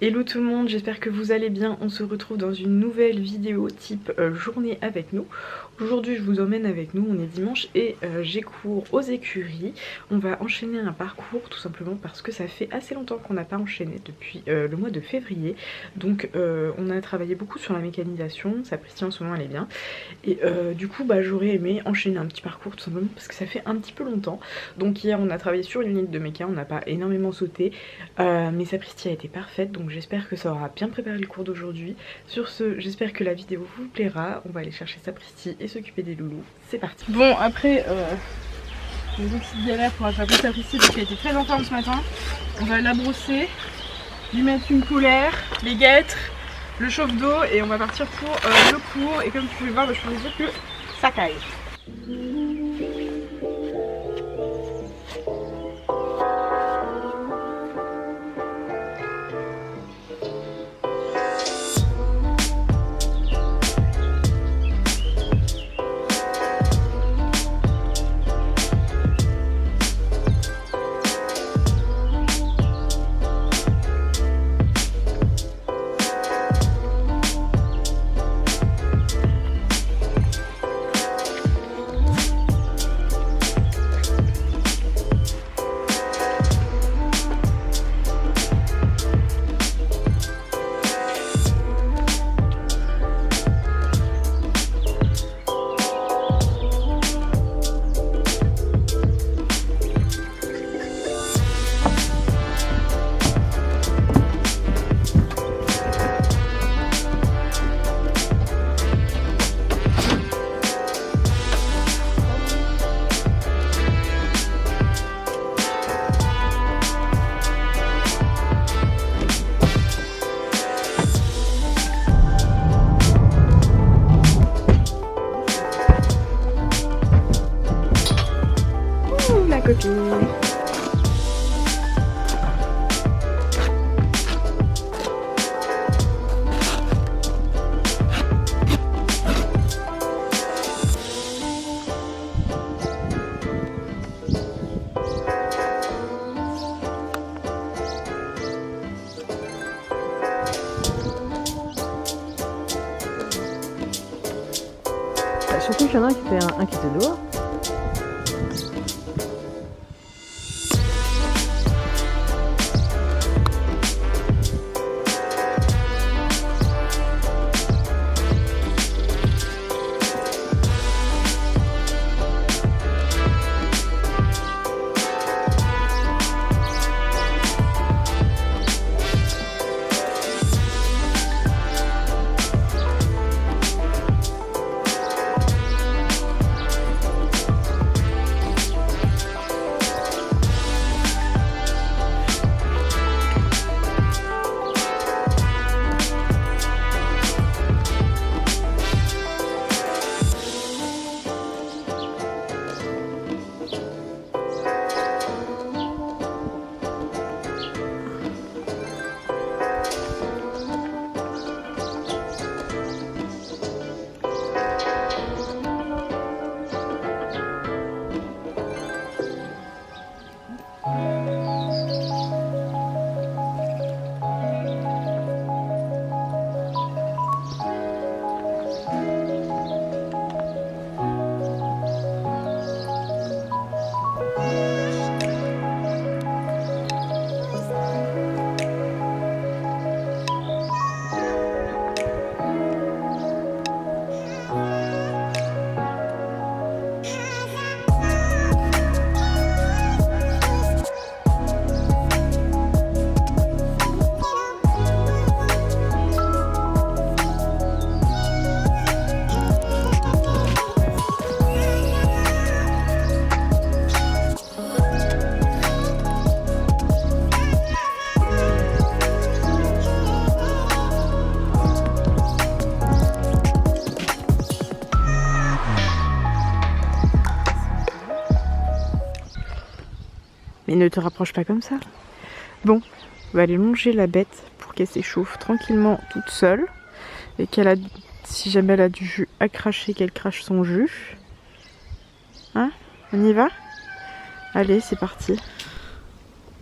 Hello tout le monde, j'espère que vous allez bien. On se retrouve dans une nouvelle vidéo type journée avec nous. Aujourd'hui je vous emmène avec nous, on est dimanche et j'ai cours aux écuries. On va enchaîner un parcours tout simplement parce que ça fait assez longtemps qu'on n'a pas enchaîné depuis le mois de février. Donc on a travaillé beaucoup sur la mécanisation, Sapristi en ce moment elle est bien. Et du coup j'aurais aimé enchaîner un petit parcours tout simplement parce que ça fait un petit peu longtemps. Donc hier on a travaillé sur une unité de méca, on n'a pas énormément sauté mais Sapristi a été parfaite, donc j'espère que ça aura bien préparé le cours d'aujourd'hui. Sur ce, j'espère que la vidéo vous plaira. On va aller chercher Sapristi et s'occuper des loulous. C'est parti. Bon, après les autres petites galères pour attraper Sapristi parce qu'elle était très en forme ce matin. On va la brosser, lui mettre une polaire, les guêtres, le chauffe d'eau et on va partir pour le cours. Et comme tu peux voir, je peux vous dire que ça caille. Copine. Surtout qu'il y en a un qui fait un qui était dehors. Mais ne te rapproche pas comme ça. Bon, on va aller longer la bête pour qu'elle s'échauffe tranquillement toute seule. Et qu'elle a, si jamais elle a du jus à cracher, qu'elle crache son jus. Hein? On y va? Allez, c'est parti.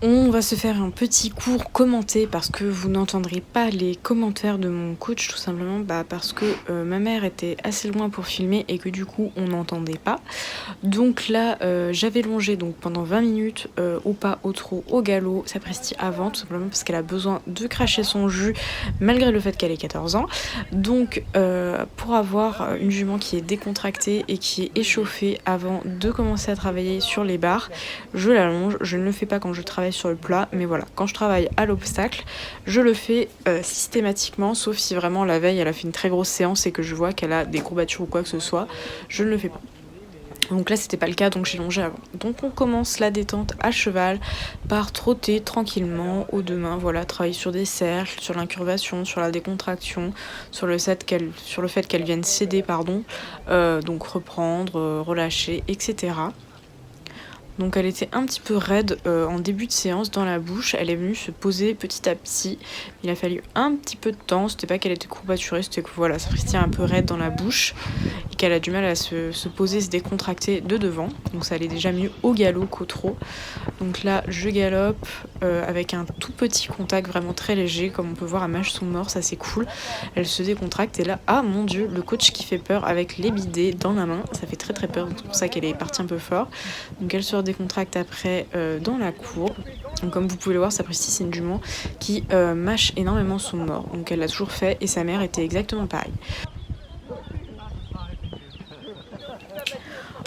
On va se faire un petit cours commenté parce que vous n'entendrez pas les commentaires de mon coach, tout simplement parce que ma mère était assez loin pour filmer et que du coup on n'entendait pas. Donc là j'avais longé donc pendant 20 minutes au pas, au trot, au galop, sapristi avant, tout simplement parce qu'elle a besoin de cracher son jus malgré le fait qu'elle ait 14 ans. Donc pour avoir une jument qui est décontractée et qui est échauffée avant de commencer à travailler sur les barres, je l'allonge. Je ne le fais pas quand je travaille sur le plat, mais voilà, quand je travaille à l'obstacle, je le fais systématiquement, sauf si vraiment la veille elle a fait une très grosse séance et que je vois qu'elle a des courbatures ou quoi que ce soit, je ne le fais pas. Donc là c'était pas le cas, donc j'ai longé avant. Donc on commence la détente à cheval par trotter tranquillement aux deux mains, voilà, travailler sur des cercles, sur l'incurvation, sur la décontraction, sur le fait qu'elle vienne céder, donc reprendre, relâcher, etc. Donc elle était un petit peu raide en début de séance dans la bouche, elle est venue se poser petit à petit. Il a fallu un petit peu de temps, c'était pas qu'elle était courbaturée, c'était que voilà, ça restait un peu raide dans la bouche et qu'elle a du mal à se poser, se décontracter de devant. Donc ça allait déjà mieux au galop qu'au trot. Donc là je galope avec un tout petit contact vraiment très léger, comme on peut voir, elle mâche son mort, ça c'est cool. Elle se décontracte et là, ah mon dieu, le coach qui fait peur avec les bidets dans la main, ça fait très très peur, donc c'est pour ça qu'elle est partie un peu fort. Donc elle se décontracte après dans la courbe. Donc comme vous pouvez le voir, sapristi c'est une jument qui mâche énormément son mort. Donc elle l'a toujours fait et sa mère était exactement pareil.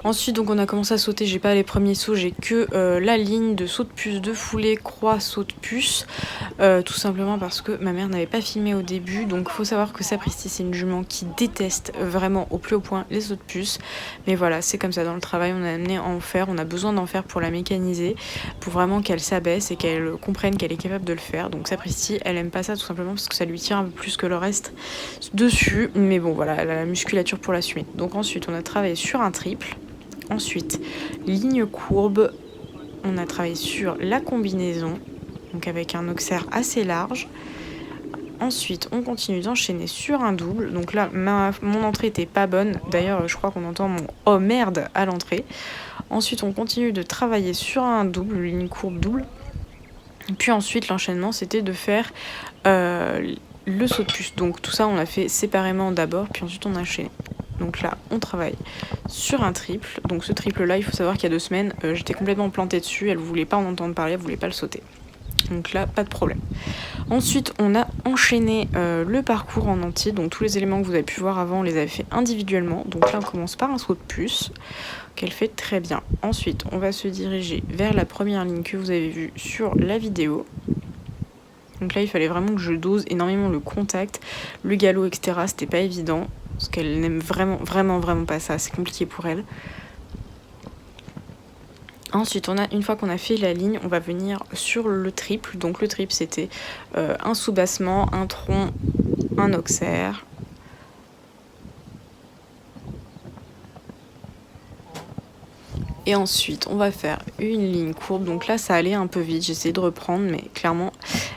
Ensuite, donc on a commencé à sauter, j'ai pas les premiers sauts, j'ai que la ligne de saut de puce, de foulée, croix, saut de puce, tout simplement parce que ma mère n'avait pas filmé au début. Donc faut savoir que sapristi c'est une jument qui déteste vraiment au plus haut point les sauts de puce, mais voilà, c'est comme ça dans le travail, on a amené à en faire, on a besoin d'en faire pour la mécaniser, pour vraiment qu'elle s'abaisse et qu'elle comprenne qu'elle est capable de le faire. Donc sapristi elle aime pas ça tout simplement parce que ça lui tire un peu plus que le reste dessus, mais bon voilà, elle a la musculature pour la suite. Donc ensuite on a travaillé sur un triple. Ensuite, ligne courbe, on a travaillé sur la combinaison, donc avec un auxerre assez large. Ensuite, on continue d'enchaîner sur un double. Donc là, mon entrée était pas bonne. D'ailleurs, je crois qu'on entend mon « oh merde » à l'entrée. Ensuite, on continue de travailler sur un double, ligne courbe double. Et puis ensuite, l'enchaînement, c'était de faire le saut de puce. Donc tout ça, on l'a fait séparément d'abord, puis ensuite on a enchaîné. Donc là, on travaille sur un triple. Donc ce triple-là, il faut savoir qu'il y a 2 semaines, j'étais complètement plantée dessus. Elle voulait pas en entendre parler, elle voulait pas le sauter. Donc là, pas de problème. Ensuite, on a enchaîné le parcours en entier. Donc tous les éléments que vous avez pu voir avant, on les avait fait individuellement. Donc là, on commence par un saut de puce qu'elle fait très bien. Ensuite, on va se diriger vers la première ligne que vous avez vue sur la vidéo. Donc là, il fallait vraiment que je dose énormément le contact, le galop, etc. C'était pas évident. Parce qu'elle n'aime vraiment pas ça, c'est compliqué pour elle. Ensuite, une fois qu'on a fait la ligne, on va venir sur le triple. Donc le triple, c'était un sous-bassement, un tronc, un auxerre. Et ensuite, on va faire une ligne courbe. Donc là, ça allait un peu vite. J'ai essayé de reprendre, mais clairement,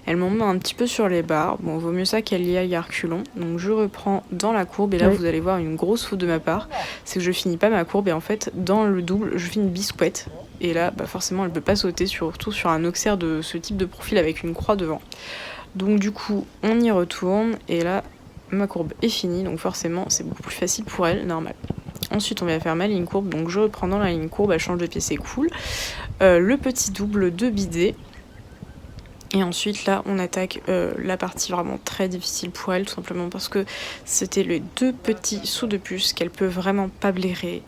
elle m'en met un petit peu sur les barres. Bon, vaut mieux ça qu'elle y aille à reculons. Donc je reprends dans la courbe. Et là, vous allez voir une grosse faute de ma part. C'est que je finis pas ma courbe. Et en fait, dans le double, je fais une bisoupette. Et là, forcément, elle peut pas sauter, surtout sur un auxerre de ce type de profil avec une croix devant. Donc du coup, on y retourne. Et là, ma courbe est finie. Donc forcément, c'est beaucoup plus facile pour elle, normal. Ensuite, on va faire ma ligne courbe. Donc je reprends dans la ligne courbe, elle change de pied, c'est cool. Le petit double de bidet. Et ensuite, là, on attaque la partie vraiment très difficile pour elle, tout simplement parce que c'était les 2 petits sauts de puce qu'elle peut vraiment pas blairer.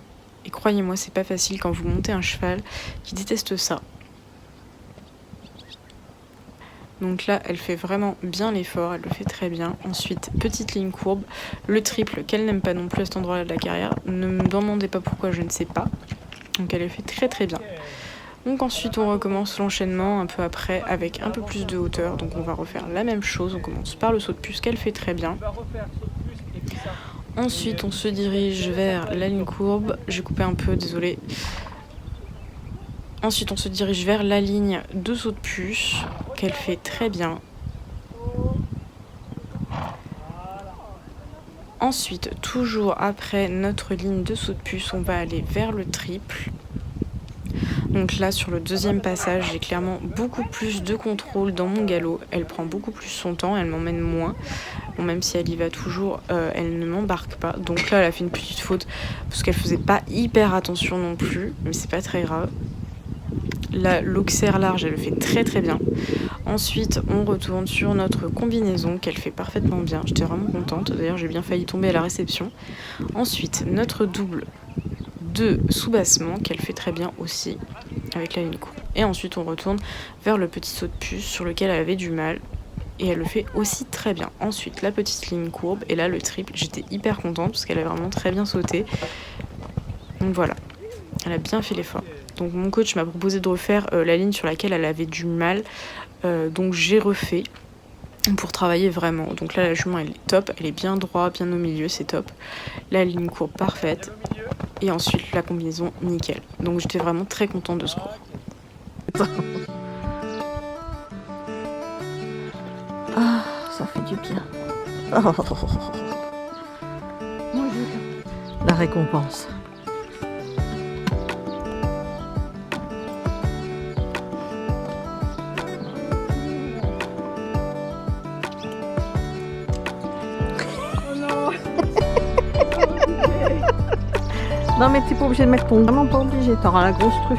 Et croyez-moi, c'est pas facile quand vous montez un cheval qui déteste ça. Donc là, elle fait vraiment bien l'effort, elle le fait très bien. Ensuite, petite ligne courbe, le triple qu'elle n'aime pas non plus à cet endroit-là de la carrière. Ne me demandez pas pourquoi, je ne sais pas. Donc elle le fait très bien. Donc ensuite, on recommence l'enchaînement un peu après avec un peu plus de hauteur. Donc on va refaire la même chose, on commence par le saut de puce qu'elle fait très bien. Ensuite, on se dirige vers la ligne courbe. J'ai coupé un peu, désolée. Ensuite, on se dirige vers la ligne de saut de puce qu'elle fait très bien. Ensuite, toujours après notre ligne de saut de puce, on va aller vers le triple. Donc là sur le deuxième passage j'ai clairement beaucoup plus de contrôle dans mon galop. Elle prend beaucoup plus son temps, elle m'emmène moins. Bon, même si elle y va toujours, elle ne m'embarque pas. Donc là elle a fait une petite faute parce qu'elle faisait pas hyper attention non plus. Mais c'est pas très grave. L'auxerre large, elle le fait très très bien. Ensuite, on retourne sur notre combinaison qu'elle fait parfaitement bien. J'étais vraiment contente. D'ailleurs, j'ai bien failli tomber à la réception. Ensuite, notre double de soubassement qu'elle fait très bien aussi avec la ligne courbe. Et ensuite, on retourne vers le petit saut de puce sur lequel elle avait du mal. Et elle le fait aussi très bien. Ensuite, la petite ligne courbe. Et là, le triple, j'étais hyper contente parce qu'elle a vraiment très bien sauté. Donc voilà, elle a bien fait l'effort. Donc mon coach m'a proposé de refaire la ligne sur laquelle elle avait du mal. Donc j'ai refait pour travailler vraiment. Donc là la jument elle est top, elle est bien droite, bien au milieu, c'est top. La ligne courbe parfaite. Et ensuite la combinaison nickel. Donc j'étais vraiment très contente de ce cours. Ah, ça fait du bien. La récompense. Non mais t'es pas obligé de mettre ton... Vraiment pas obligé, t'auras la grosse truffe.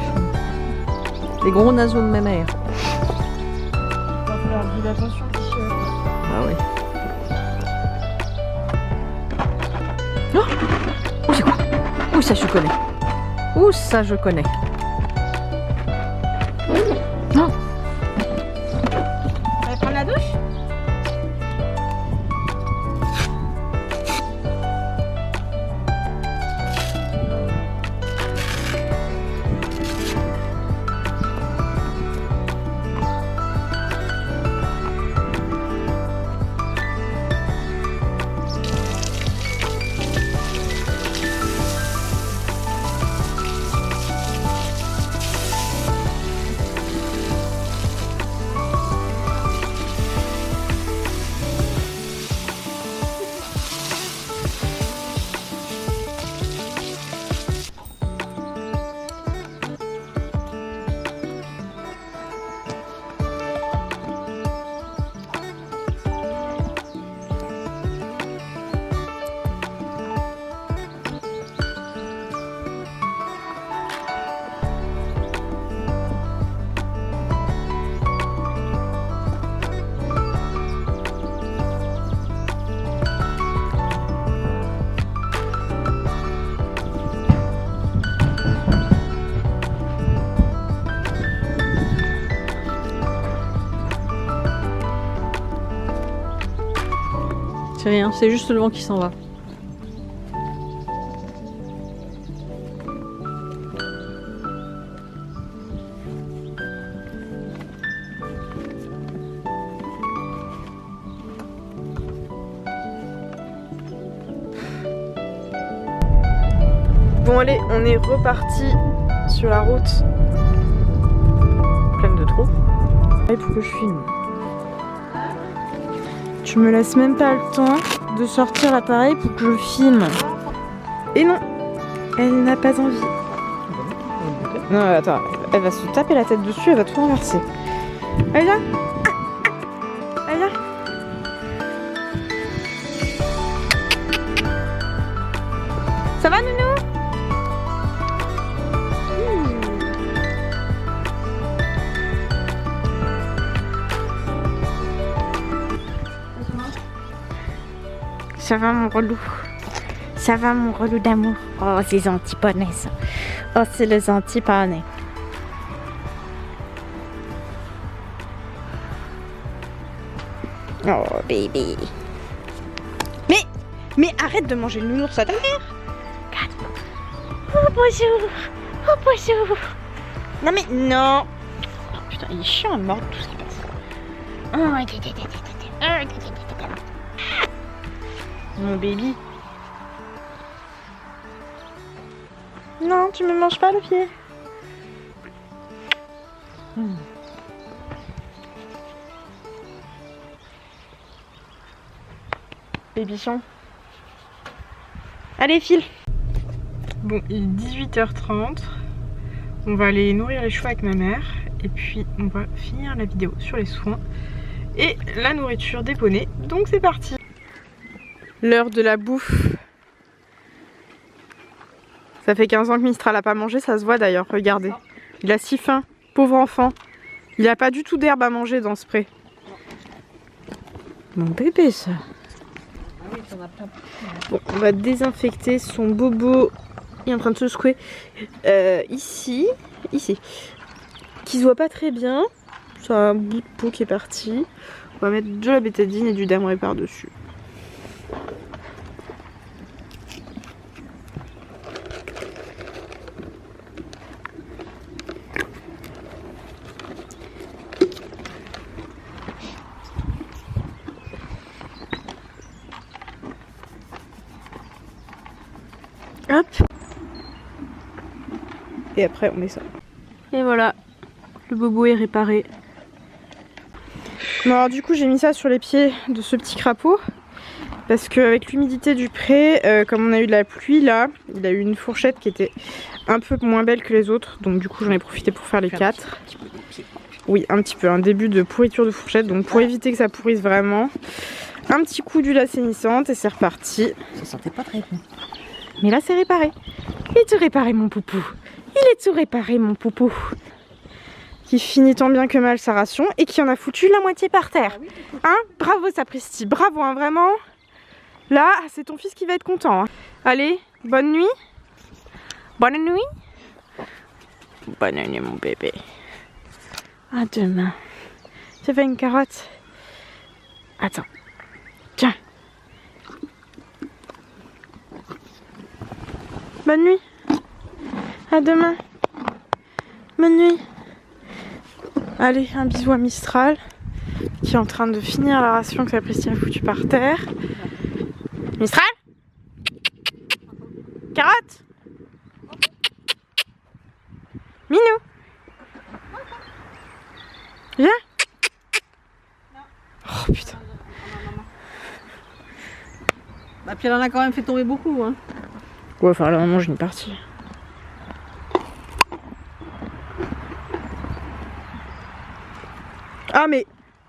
Les gros naseaux de ma mère. Il va falloir faire attention. Ah oui. Oh, oh c'est quoi? Ouh ça je connais. Ouh ça je connais. Non. Tu vas prendre la douche? C'est rien, c'est juste le vent qui s'en va. Bon allez, on est reparti sur la route pleine de trous. Il faut que je filme. Tu me laisses même pas le temps de sortir l'appareil pour que je filme. Et non, elle n'a pas envie. Non, attends, elle va se taper la tête dessus, elle va tout renverser. Allez là. Allez là. Ça va, Nounou? Ça va mon relou. Ça va mon relou d'amour. Oh c'est antiponais ça. Oh c'est les antiponais. Oh bébé. Mais arrête de manger le nounours à ta mère. Regarde. Oh bonjour. Oh bonjour. Non mais non. Oh, putain il est chiant à mort tout ce qui passe. Mon baby. Non, tu me manges pas le pied. Babychon. Allez, file. Bon, il est 18h30. On va aller nourrir les chevaux avec ma mère. Et puis on va finir la vidéo sur les soins et la nourriture des poneys. Donc c'est parti. L'heure de la bouffe. Ça fait 15 ans que Mistral a pas mangé, ça se voit d'ailleurs, regardez. Il a si faim, pauvre enfant. Il a pas du tout d'herbe à manger dans ce pré. Mon bébé ça. Bon, on va désinfecter son bobo. Il est en train de se secouer. Ici. Qui se voit pas très bien. C'est un bout de peau qui est parti. On va mettre de la bétadine et du Dermray par dessus. Hop. Et après on met ça. Et voilà, le bobo est réparé. Bon alors du coup j'ai mis ça sur les pieds de ce petit crapaud. Parce qu'avec l'humidité du pré, comme on a eu de la pluie là, il a eu une fourchette qui était un peu moins belle que les autres. Donc du coup j'en ai profité pour faire les 4. Oui, un petit peu, un début de pourriture de fourchette. Donc pour éviter que ça pourrisse vraiment, un petit coup d'huile assainissante et c'est reparti. Ça sentait pas très bon. Mais là c'est réparé. Il est tout réparé mon poupou. Il est tout réparé mon poupou. Qui finit tant bien que mal sa ration et qui en a foutu la moitié par terre. Hein? Bravo Sapristi, bravo hein, vraiment. Là c'est ton fils qui va être content. Hein. Allez, bonne nuit. Bonne nuit. Bonne nuit mon bébé. À demain. Tu veux une carotte? Attends. Tiens. Bonne nuit. À demain. Bonne nuit. Allez, un bisou à Mistral qui est en train de finir la ration que Sapristi a foutue par terre. Mistral? Carotte? Minou? Viens? Oh putain. Bah puis elle en a quand même fait tomber beaucoup hein. Ouais, enfin là maman j'ai une partie. Ah mais...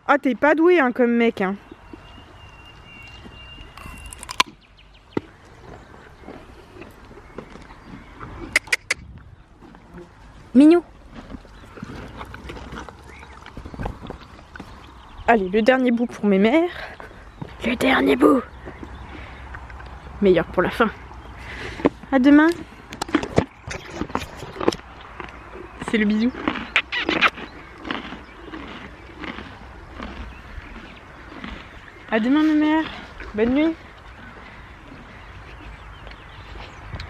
Ah t'es pas doué hein, comme mec hein. Minou. Allez, le dernier bout pour mes mères. Le dernier bout. Meilleur pour la fin. À demain. C'est le bisou. À demain mes mères. Bonne nuit.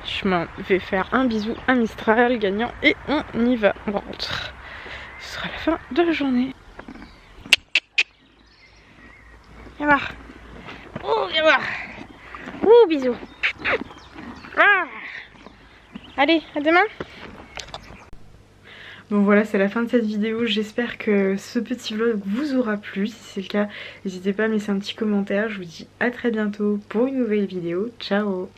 Je m'en vais faire un bisou à Mistral gagnant et on y va. On rentre. Ce sera la fin de la journée. Viens voir. Oh, viens voir. Ouh, bisous. Ah. Allez, à demain. Bon voilà, c'est la fin de cette vidéo. J'espère que ce petit vlog vous aura plu. Si c'est le cas, n'hésitez pas à me laisser un petit commentaire. Je vous dis à très bientôt pour une nouvelle vidéo. Ciao.